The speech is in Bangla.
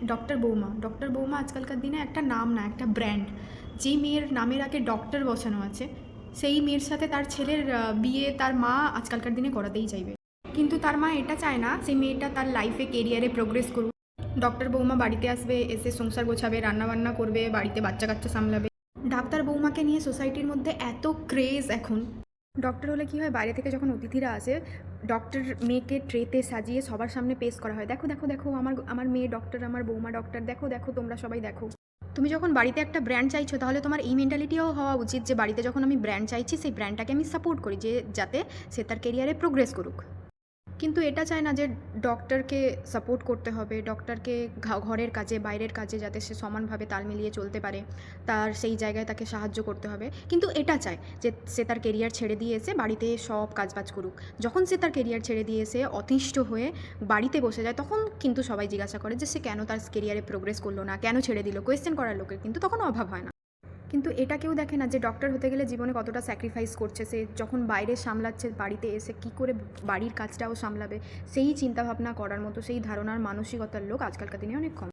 ডক্টর বৌমা আজকালকার দিনে একটা নাম না, একটা ব্র্যান্ড। যে মেয়ের নামের আগে ডক্টর বসানো আছে, সেই মেয়ের সাথে তার ছেলের বিয়ে তার মা আজকালকার দিনে করাতেই চাইবে। কিন্তু তার মা এটা চায় না সেই মেয়েটা তার লাইফে কেরিয়ারে প্রোগ্রেস করুক। ডক্টর বৌমা বাড়িতে আসবে, এসে সংসার গোছাবে, রান্নাবান্না করবে, বাড়িতে বাচ্চা কাচ্চা সামলাবে। ডাক্তার বৌমাকে নিয়ে সোসাইটির মধ্যে এত ক্রেজ এখন। ডক্টর হলে কী হয়, বাইরে থেকে যখন অতিথিরা আসে, ডক্টর মেয়েকে ট্রেতে সাজিয়ে সবার সামনে পেশ করা হয়। দেখো দেখো দেখো, আমার আমার মেয়ে ডক্টর, আমার বৌমা ডক্টর, দেখো দেখো তোমরা সবাই দেখো। তুমি যখন বাড়িতে একটা ব্র্যান্ড চাইছো, তাহলে তোমার এই মেন্টালিটিও হওয়া উচিত যে বাড়িতে যখন আমি ব্র্যান্ড চাইছি, সেই ব্র্যান্ডটাকে আমি সাপোর্ট করি, যে যাতে সে তার কেরিয়ারে প্রোগ্রেস করুক। কিন্তু এটা চায় না যে ডক্টরকে সাপোর্ট করতে হবে, ডক্টরকে ঘরের কাজে বাইরের কাজে যাতে সে সমানভাবে তাল মিলিয়ে চলতে পারে, তার সেই জায়গায় তাকে সাহায্য করতে হবে। কিন্তু এটা চায় যে সে তার কেরিয়ার ছেড়ে দিয়ে এসে বাড়িতে সব কাজবাজ করুক। যখন সে তার কেরিয়ার ছেড়ে দিয়ে এসে অতিষ্ঠ হয়ে বাড়িতে বসে যায়, তখন কিন্তু সবাই জিজ্ঞাসা করে যে সে কেন তার কেরিয়ারে প্রোগ্রেস করলো না, কেন ছেড়ে দিল। কোয়েশ্চেন করার লোকের কিন্তু তখন অভাব হয় না। কিন্তু এটা কেউ দেখে না যে ডক্টর হতে গেলে জীবনে কতটা স্যাক্রিফাইস করছে সে, যখন বাইরে সামলাচ্ছে বাড়িতে এসে কী করে বাড়ির কাজটাও সামলাবে। সেই চিন্তাভাবনা করার মতো, সেই ধারণার মানসিকতার লোক আজকালকার দিনে অনেক কম।